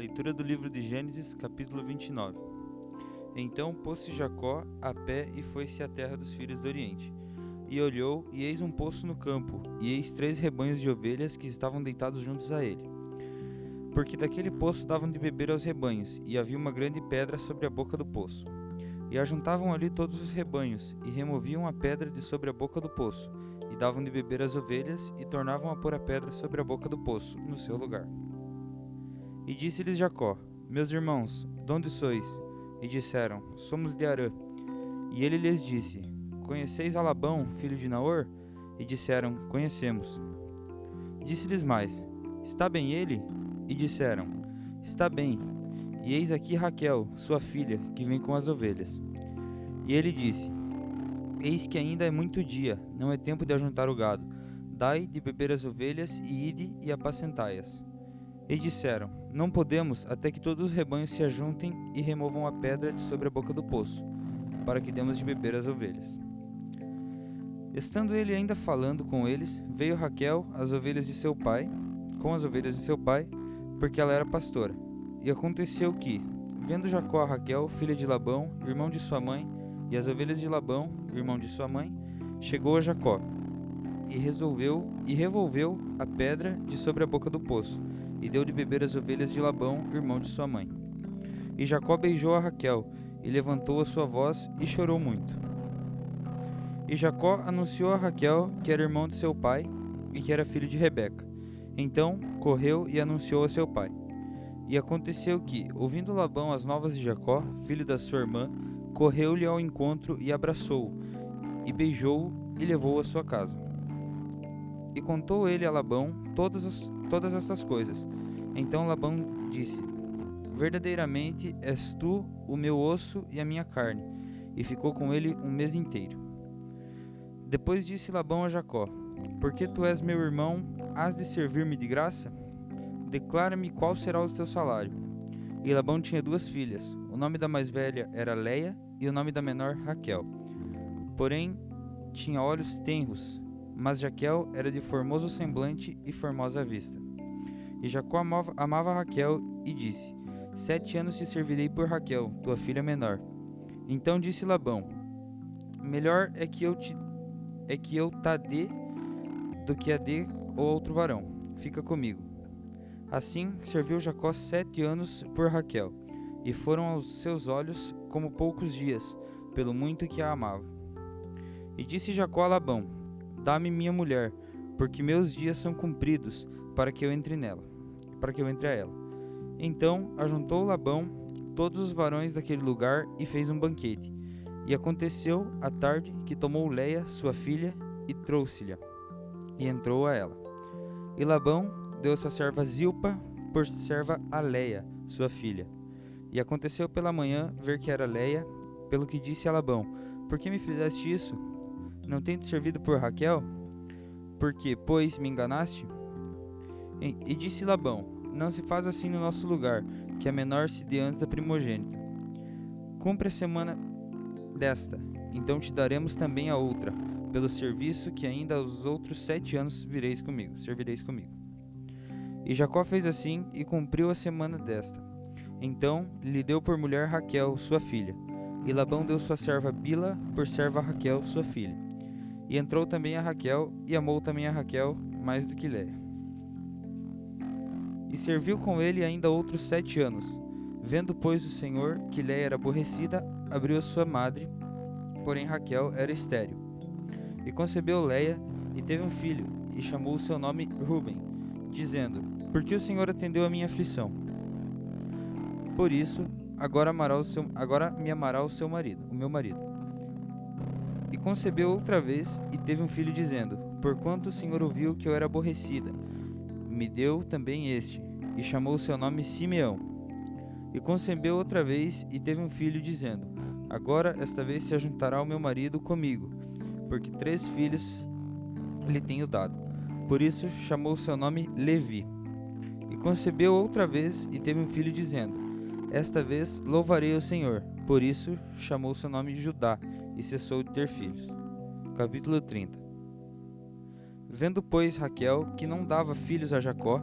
Leitura do livro de Gênesis, capítulo 29. Então pôs-se Jacó a pé e foi-se à terra dos filhos do Oriente. E olhou, e eis um poço no campo, e eis 3 rebanhos de ovelhas que estavam deitados juntos a ele. Porque daquele poço davam de beber aos rebanhos, e havia uma grande pedra sobre a boca do poço. E ajuntavam ali todos os rebanhos, e removiam a pedra de sobre a boca do poço, e davam de beber às ovelhas, e tornavam a pôr a pedra sobre a boca do poço, no seu lugar. E disse-lhes Jacó: Meus irmãos, de onde sois? E disseram: Somos de Harã. E ele lhes disse: Conheceis a Labão, filho de Naor? E disseram: Conhecemos. Disse-lhes mais: Está bem ele? E disseram: Está bem. E eis aqui Raquel, sua filha, que vem com as ovelhas. E ele disse: Eis que ainda é muito dia, não é tempo de ajuntar o gado. Dai de beber as ovelhas, e ide e apacentai-as. E disseram: Não podemos, até que todos os rebanhos se ajuntem e removam a pedra de sobre a boca do poço, para que demos de beber às ovelhas. Estando ele ainda falando com eles, veio Raquel com as ovelhas de seu pai, porque ela era pastora. E aconteceu que, vendo Jacó a Raquel, filha de Labão, irmão de sua mãe, e as ovelhas de Labão, irmão de sua mãe, chegou a Jacó, e revolveu a pedra de sobre a boca do poço, e deu de beber às ovelhas de Labão, irmão de sua mãe. E Jacó beijou a Raquel, e levantou a sua voz, e chorou muito. E Jacó anunciou a Raquel que era irmão de seu pai, e que era filho de Rebeca. Então correu e anunciou a seu pai. E aconteceu que, ouvindo Labão as novas de Jacó, filho da sua irmã, correu-lhe ao encontro e abraçou-o, e beijou-o, e levou-o à sua casa. E contou ele a Labão todas estas coisas. Então Labão disse: Verdadeiramente és tu o meu osso e a minha carne. E ficou com ele um mês inteiro. Depois disse Labão a Jacó: Porque tu és meu irmão, hás de servir-me de graça? Declara-me qual será o teu salário. E Labão tinha 2 filhas. O nome da mais velha era Leia, e o nome da menor Raquel. Porém, tinha olhos tenros, mas Raquel era de formoso semblante e formosa vista. E Jacó amava Raquel e disse: 7 anos te servirei por Raquel, tua filha menor. Então disse Labão: Melhor é que eu ta dê do que a dê ou outro varão. Fica comigo. Assim serviu Jacó 7 anos por Raquel, e foram aos seus olhos como poucos dias, pelo muito que a amava. E disse Jacó a Labão: Dá-me minha mulher, porque meus dias são cumpridos, para que eu entre a ela. Então ajuntou Labão todos os varões daquele lugar e fez um banquete. E aconteceu à tarde que tomou Leia, sua filha, e trouxe-lhe, e entrou a ela. E Labão deu sua serva Zilpa por serva a Leia, sua filha. E aconteceu pela manhã ver que era Leia, pelo que disse a Labão: Por que me fizeste isso? Não tenho te servido por Raquel? Porque, pois, me enganaste? E disse Labão: Não se faz assim no nosso lugar, que a menor se dê antes da primogênita. Cumpre a semana desta, então te daremos também a outra, pelo serviço que ainda aos outros 7 anos servireis comigo. E Jacó fez assim, e cumpriu a semana desta. Então lhe deu por mulher Raquel, sua filha. E Labão deu sua serva Bila por serva a Raquel, sua filha. E entrou também a Raquel, e amou também a Raquel mais do que Leia. E serviu com ele ainda outros 7 anos. Vendo, pois, o Senhor que Leia era aborrecida, abriu a sua madre, porém Raquel era estéril. E concebeu Leia, e teve um filho, e chamou o seu nome Ruben, dizendo: Porque o Senhor atendeu a minha aflição. Por isso, agora me amará o meu marido. E concebeu outra vez, e teve um filho, dizendo: Porquanto o Senhor ouviu que eu era aborrecida, me deu também este, e chamou o seu nome Simeão. E concebeu outra vez, e teve um filho, dizendo: Agora esta vez se ajuntará o meu marido comigo, porque 3 filhos lhe tenho dado. Por isso chamou o seu nome Levi. E concebeu outra vez, e teve um filho, dizendo: Esta vez louvarei o Senhor. Por isso chamou o seu nome Judá, e cessou de ter filhos. Capítulo 30. Vendo, pois, Raquel que não dava filhos a Jacó,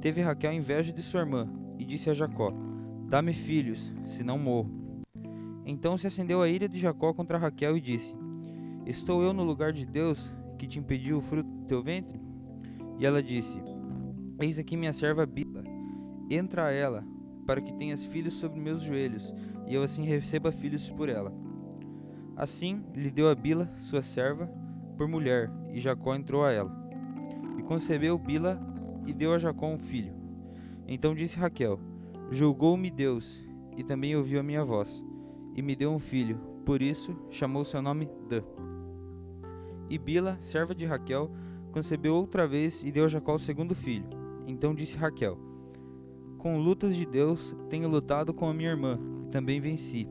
teve Raquel inveja de sua irmã, e disse a Jacó: Dá-me filhos, senão morro. Então se acendeu a ira de Jacó contra Raquel e disse: Estou eu no lugar de Deus, que te impediu o fruto do teu ventre? E ela disse: Eis aqui minha serva Bila, entra a ela, para que tenhas filhos sobre meus joelhos, e eu assim receba filhos por ela. Assim lhe deu a Bila, sua serva, por mulher, e Jacó entrou a ela. E concebeu Bila, e deu a Jacó um filho. Então disse Raquel: Julgou-me Deus, e também ouviu a minha voz, e me deu um filho, por isso chamou seu nome Dan. E Bila, serva de Raquel, concebeu outra vez e deu a Jacó o segundo filho. Então disse Raquel: Com lutas de Deus tenho lutado com a minha irmã, e também venci.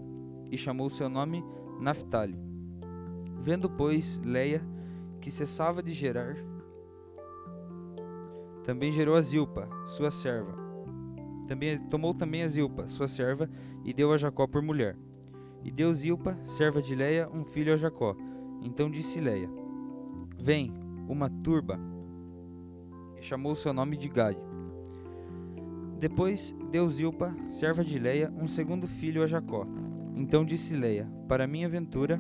E chamou seu nome Naphtali. Vendo, pois, Leia, que cessava de gerar, também gerou a Zilpa, sua serva. Tomou também a Zilpa, sua serva, e deu a Jacó por mulher. E deu Zilpa, serva de Leia, um filho a Jacó. Então disse Leia: Vem, uma turba. E chamou seu nome de Gade. Depois deu Zilpa, serva de Leia, um segundo filho a Jacó. Então disse Leia: Para minha ventura,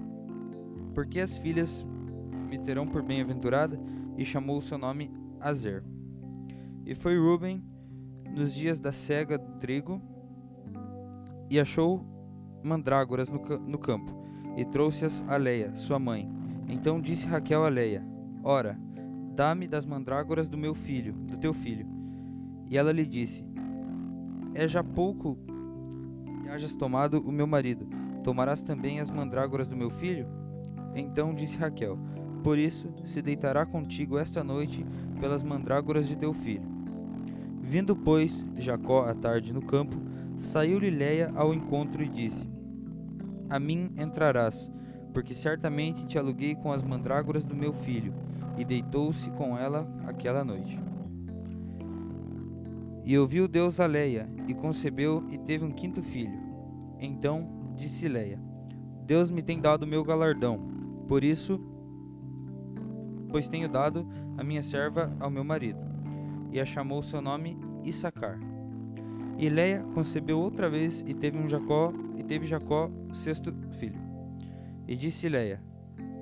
porque as filhas me terão por bem-aventurada? E chamou o seu nome Azer. E foi Ruben nos dias da cega do trigo, e achou mandrágoras no campo, e trouxe-as a Leia, sua mãe. Então disse Raquel a Leia: Ora, dá-me das mandrágoras do teu filho. E ela lhe disse: É já pouco que hajas tomado o meu marido, tomarás também as mandrágoras do meu filho? Então disse Raquel: Por isso se deitará contigo esta noite pelas mandrágoras de teu filho. Vindo, pois, Jacó à tarde no campo, saiu-lhe Leia ao encontro e disse: A mim entrarás, porque certamente te aluguei com as mandrágoras do meu filho. E deitou-se com ela aquela noite. E ouviu Deus a Leia, e concebeu, e teve um quinto filho. Então disse Leia: Deus me tem dado o meu galardão, pois tenho dado a minha serva ao meu marido. E a chamou seu nome Issacar. E Leia concebeu outra vez, e teve Jacó o sexto filho. E disse Leia: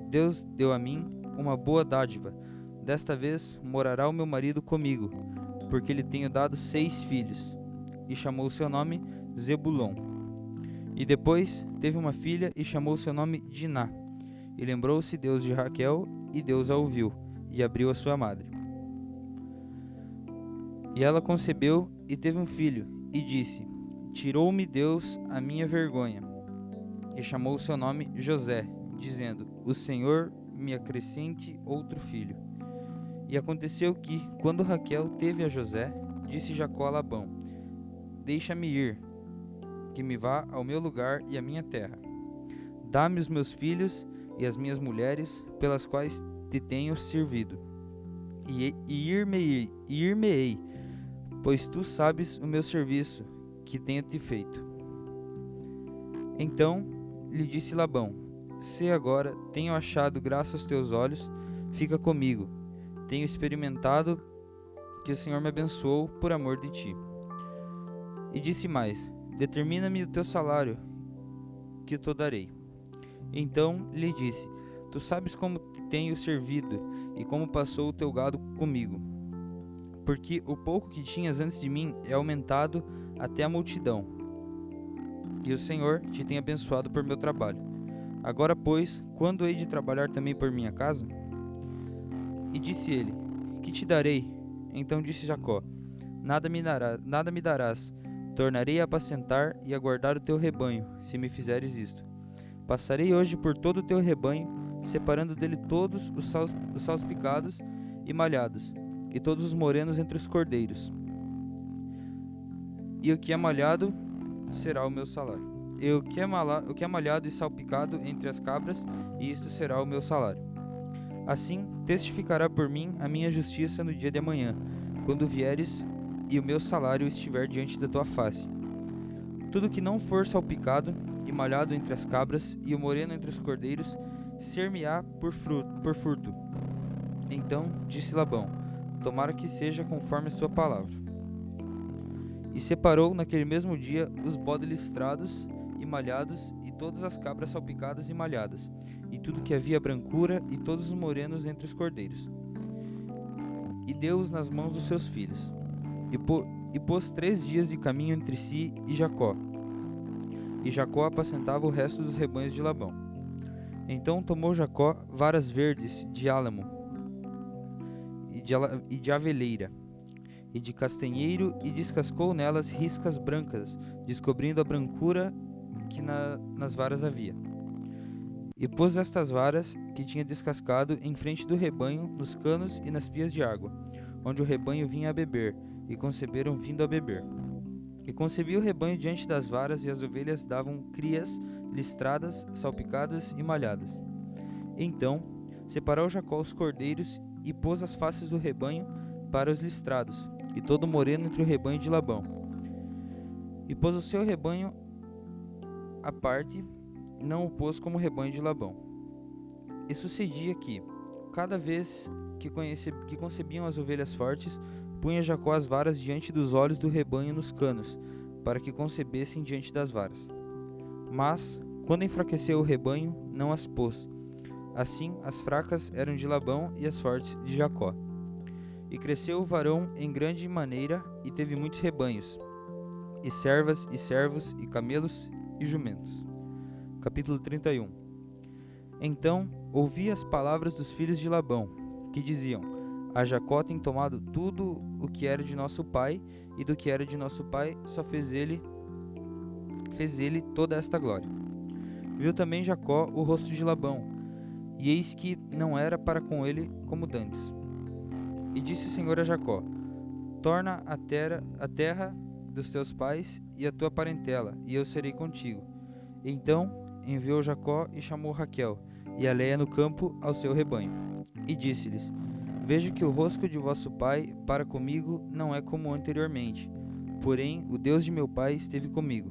Deus deu a mim uma boa dádiva. Desta vez morará o meu marido comigo, porque lhe tenho dado 6 filhos. E chamou seu nome Zebulon. E depois teve uma filha, e chamou seu nome Diná. E lembrou-se Deus de Raquel, e Deus a ouviu, e abriu a sua madre. E ela concebeu, e teve um filho, e disse: Tirou-me Deus a minha vergonha. E chamou seu nome José, dizendo: O Senhor me acrescente outro filho. E aconteceu que, quando Raquel teve a José, disse Jacó a Labão: Deixa-me ir, que me vá ao meu lugar e à minha terra. Dá-me os meus filhos e as minhas mulheres, pelas quais te tenho servido. E ir-me-ei, pois tu sabes o meu serviço, que tenho te feito. Então lhe disse Labão: Se agora tenho achado graça aos teus olhos, fica comigo. Tenho experimentado que o Senhor me abençoou por amor de ti. E disse mais: Determina-me o teu salário, que te darei. Então lhe disse: Tu sabes como te tenho servido, e como passou o teu gado comigo. Porque o pouco que tinhas antes de mim é aumentado até a multidão. E o Senhor te tem abençoado por meu trabalho. Agora, pois, quando hei de trabalhar também por minha casa? E disse ele: Que te darei? Então disse Jacó: Nada me darás. Tornarei a apacentar e a guardar o teu rebanho, se me fizeres isto. Passarei hoje por todo o teu rebanho, separando dele todos os salpicados e malhados, e todos os morenos entre os cordeiros. E o que é malhado será o meu salário. E o que é malhado e salpicado entre as cabras, e isto será o meu salário. Assim testificará por mim a minha justiça no dia de amanhã, quando vieres e o meu salário estiver diante da tua face. Tudo que não for salpicado e malhado entre as cabras, e o moreno entre os cordeiros, ser-me-á por furto. Então disse Labão: Tomara que seja conforme a sua palavra. E separou naquele mesmo dia os bodes listrados e malhados, e todas as cabras salpicadas e malhadas, e tudo que havia brancura, e todos os morenos entre os cordeiros. E deu-os nas mãos dos seus filhos. E pôs 3 dias de caminho entre si e Jacó. E Jacó apacentava o resto dos rebanhos de Labão. Então tomou Jacó varas verdes de álamo, e de aveleira, e de castanheiro, e descascou nelas riscas brancas, descobrindo a brancura que nas varas havia. E pôs estas varas, que tinha descascado, em frente do rebanho, nos canos e nas pias de água, onde o rebanho vinha a beber, e conceberam vindo a beber. E concebia o rebanho diante das varas, e as ovelhas davam crias, listradas, salpicadas e malhadas. Então separou Jacó os cordeiros, e pôs as faces do rebanho para os listrados, e todo moreno entre o rebanho de Labão. E pôs o seu rebanho à parte, não o pôs como o rebanho de Labão. E sucedia que, cada vez que concebiam as ovelhas fortes, punha Jacó as varas diante dos olhos do rebanho nos canos, para que concebessem diante das varas. Mas, quando enfraqueceu o rebanho, não as pôs. Assim, as fracas eram de Labão e as fortes de Jacó. E cresceu o varão em grande maneira, e teve muitos rebanhos, e servas, e servos, e camelos, e jumentos. Capítulo 31. Então ouvi as palavras dos filhos de Labão, que diziam: A Jacó tem tomado tudo o que era de nosso pai, e do que era de nosso pai só fez ele toda esta glória. Viu também Jacó o rosto de Labão, e eis que não era para com ele como dantes. E disse o Senhor a Jacó: Torna a terra dos teus pais e a tua parentela, e eu serei contigo. Então enviou Jacó e chamou Raquel e a Leia no campo ao seu rebanho. E disse-lhes: Vejo que o rosto de vosso pai para comigo não é como anteriormente, porém o Deus de meu pai esteve comigo.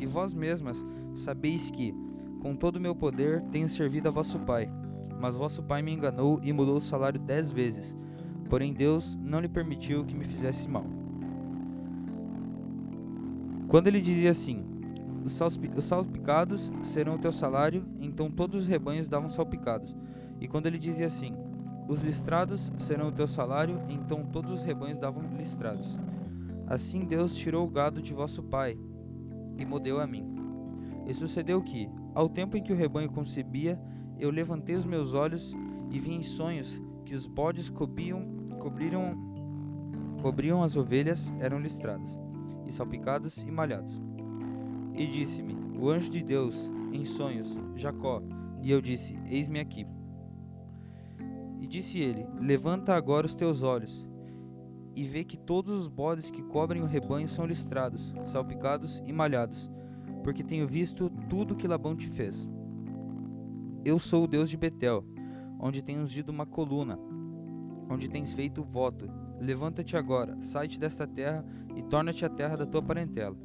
E vós mesmas sabeis que, com todo o meu poder, tenho servido a vosso pai. Mas vosso pai me enganou e mudou o salário 10 vezes. Porém Deus não lhe permitiu que me fizesse mal. Quando ele dizia assim: Os salpicados serão o teu salário, então todos os rebanhos davam salpicados. E quando ele dizia assim: Os listrados serão o teu salário, então todos os rebanhos davam listrados. Assim Deus tirou o gado de vosso pai, e mo deu a mim. E sucedeu que, ao tempo em que o rebanho concebia, eu levantei os meus olhos, e vi em sonhos que os bodes cobriam as ovelhas, eram listradas, e salpicadas e malhados. E disse-me o anjo de Deus, em sonhos: Jacó. E eu disse: Eis-me aqui. E disse ele: Levanta agora os teus olhos, e vê que todos os bodes que cobrem o rebanho são listrados, salpicados e malhados, porque tenho visto tudo que Labão te fez. Eu sou o Deus de Betel, onde tens ungido uma coluna, onde tens feito voto. Levanta-te agora, sai-te desta terra, e torna-te à terra da tua parentela.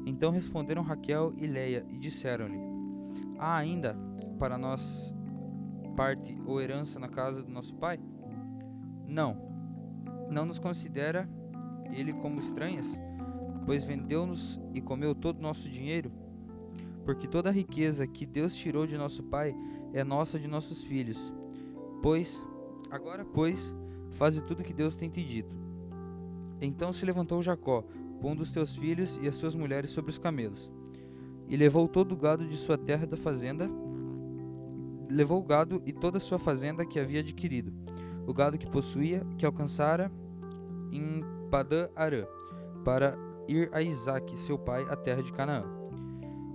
Então responderam Raquel e Leia, e disseram-lhe: Há ainda para nós parte ou herança na casa do nosso pai? Não nos considera ele como estranhas, pois vendeu-nos e comeu todo o nosso dinheiro? Porque toda a riqueza que Deus tirou de nosso pai é nossa de nossos filhos. Agora, faze tudo o que Deus tem te dito. Então se levantou Jacó, pondo os teus filhos e as suas mulheres sobre os camelos, e levou todo o gado de sua terra da fazenda, levou o gado e toda a sua fazenda que havia adquirido, o gado que possuía, que alcançara em Padã-Arã, para ir a Isaque, seu pai, à terra de Canaã.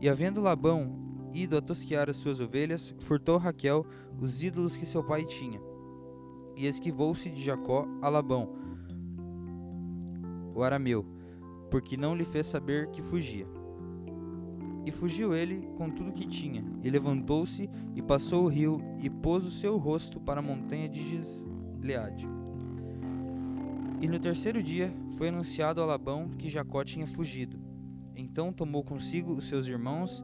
E havendo Labão ido a tosquear as suas ovelhas, furtou Raquel os ídolos que seu pai tinha, e esquivou-se de Jacó a Labão, o arameu, porque não lhe fez saber que fugia. E fugiu ele com tudo o que tinha, e levantou-se e passou o rio, e pôs o seu rosto para a montanha de Gileade. E no terceiro dia foi anunciado a Labão que Jacó tinha fugido. Então tomou consigo os seus irmãos,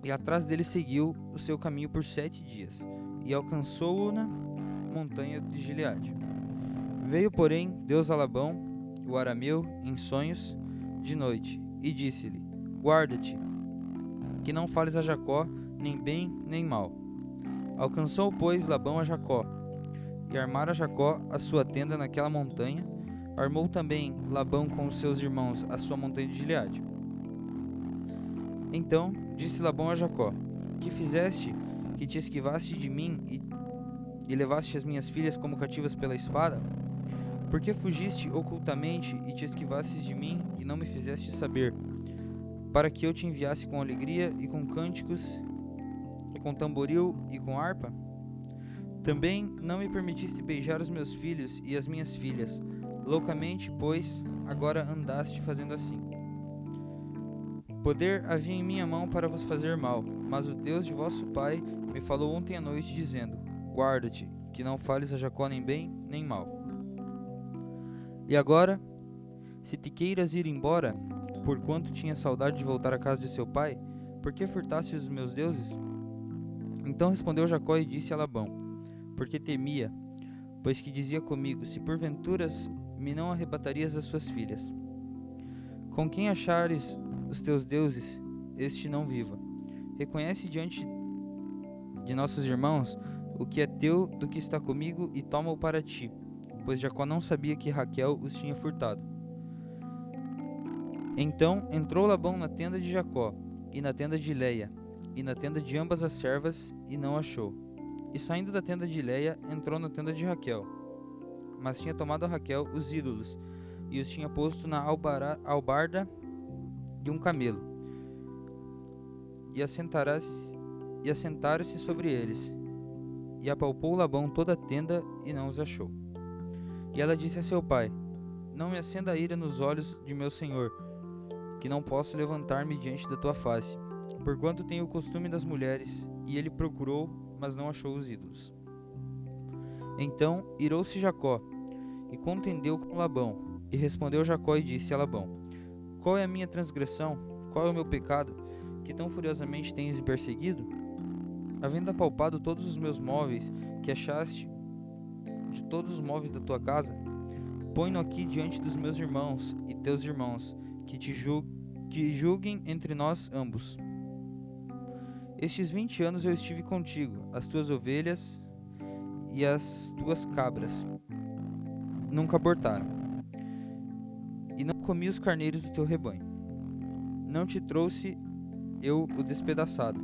e atrás dele seguiu o seu caminho por 7 dias, e alcançou-o na montanha de Gileade. Veio, porém, Deus a Labão, o arameu, em sonhos de noite, e disse-lhe: Guarda-te, que não fales a Jacó nem bem nem mal. Alcançou, pois, Labão a Jacó, e armara Jacó a sua tenda naquela montanha. Armou também Labão com os seus irmãos a sua montanha de Gileade. Então disse Labão a Jacó: Que fizeste, que te esquivaste de mim e levaste as minhas filhas como cativas pela espada? Por que fugiste ocultamente e te esquivastes de mim e não me fizeste saber, para que eu te enviasse com alegria e com cânticos, e com tamboril e com harpa? Também não me permitiste beijar os meus filhos e as minhas filhas. Loucamente, pois, agora andaste fazendo assim. Poder havia em minha mão para vos fazer mal, mas o Deus de vosso pai me falou ontem à noite, dizendo: Guarda-te, que não fales a Jacó nem bem nem mal. E agora, se te queiras ir embora, porquanto tinha saudade de voltar à casa de seu pai, por que furtaste os meus deuses? Então respondeu Jacó e disse a Labão: Porque temia, pois que dizia comigo: Se porventura me não arrebatarias as suas filhas. Com quem achares os teus deuses, este não viva. Reconhece diante de nossos irmãos o que é teu do que está comigo e toma-o para ti, pois Jacó não sabia que Raquel os tinha furtado. Então entrou Labão na tenda de Jacó, e na tenda de Leia, e na tenda de ambas as servas, e não achou. E saindo da tenda de Leia, entrou na tenda de Raquel. Mas tinha tomado a Raquel os ídolos, e os tinha posto na albarda de um camelo, e assentara-se sobre eles. E apalpou Labão toda a tenda, e não os achou. E ela disse a seu pai: Não me acenda a ira nos olhos de meu senhor, que não posso levantar-me diante da tua face, porquanto tenho o costume das mulheres. E ele procurou, mas não achou os ídolos. Então irou-se Jacó, e contendeu com Labão. E respondeu Jacó e disse a Labão: Qual é a minha transgressão? Qual é o meu pecado, que tão furiosamente tens me perseguido? Havendo apalpado todos os meus móveis que achaste de todos os móveis da tua casa, põe-no aqui diante dos meus irmãos e teus irmãos, que te julguem entre nós ambos. Estes 20 anos eu estive contigo, as tuas ovelhas e as tuas cabras nunca abortaram, e não comi os carneiros do teu rebanho. Não te trouxe eu o despedaçado,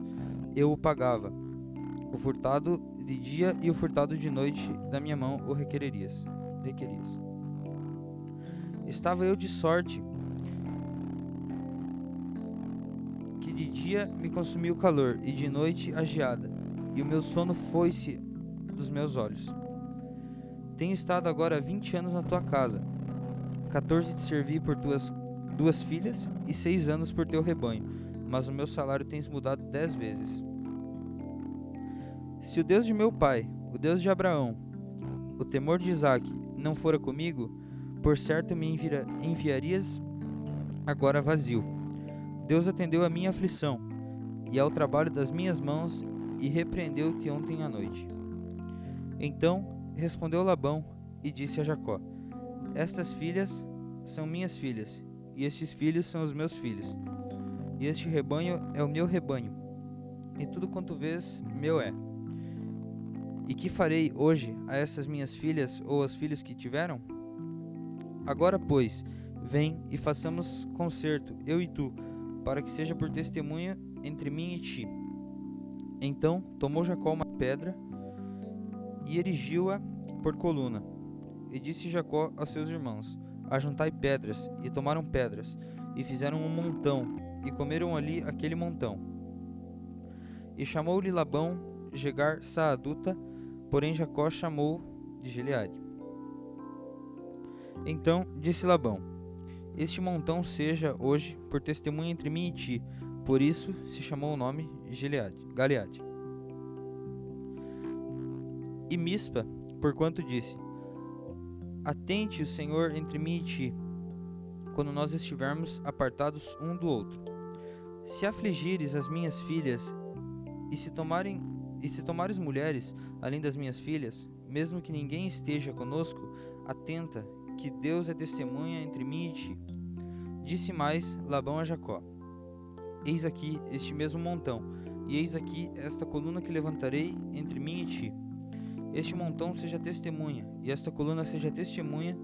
eu o pagava. O furtado de dia e o furtado de noite da minha mão o requerias. Estava eu de sorte que de dia me consumiu o calor, e de noite a geada, e o meu sono foi-se dos meus olhos. Tenho estado agora 20 anos na tua casa, 14 te servi por tuas 2 filhas, e 6 anos por teu rebanho, mas o meu salário tens mudado 10 vezes. Se o Deus de meu pai, o Deus de Abraão, o temor de Isaque, não fora comigo, por certo me enviarias agora vazio. Deus atendeu a minha aflição, e ao trabalho das minhas mãos, e repreendeu-te ontem à noite. Então respondeu Labão e disse a Jacó: Estas filhas são minhas filhas, e estes filhos são os meus filhos, e este rebanho é o meu rebanho, e tudo quanto vês meu é. E que farei hoje a essas minhas filhas ou aos filhos que tiveram? Agora, pois, vem e façamos concerto, eu e tu, para que seja por testemunha entre mim e ti. Então tomou Jacó uma pedra e erigiu-a por coluna. E disse Jacó aos seus irmãos: Ajuntai pedras. E tomaram pedras, e fizeram um montão, e comeram ali aquele montão. E chamou-lhe Labão Jegar Saaduta, porém Jacó chamou de Gileade. Então disse Labão: Este montão seja hoje por testemunha entre mim e ti. Por isso se chamou o nome Galeade. E Mispa, porquanto disse: Atente o Senhor entre mim e ti, quando nós estivermos apartados um do outro. Se afligires as minhas filhas, e se tomares mulheres além das minhas filhas, mesmo que ninguém esteja conosco, atenta que Deus é testemunha entre mim e ti. Disse mais Labão a Jacó: Eis aqui este mesmo montão, e eis aqui esta coluna que levantarei entre mim e ti. Este montão seja testemunha, e esta coluna seja testemunha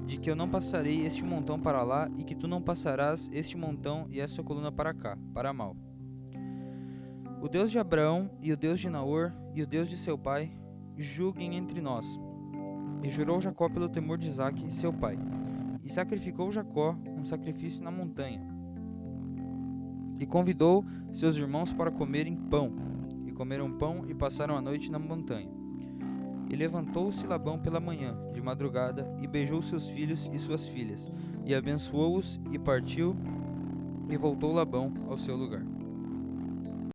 de que eu não passarei este montão para lá, e que tu não passarás este montão e esta coluna para cá, para mal. O Deus de Abraão, e o Deus de Naor, e o Deus de seu pai, julguem entre nós. E jurou Jacó pelo temor de Isaque, seu pai. E sacrificou Jacó um sacrifício na montanha. E convidou seus irmãos para comerem pão. E comeram pão e passaram a noite na montanha. E levantou-se Labão pela manhã, de madrugada, e beijou seus filhos e suas filhas, e abençoou-os, e partiu, e voltou Labão ao seu lugar.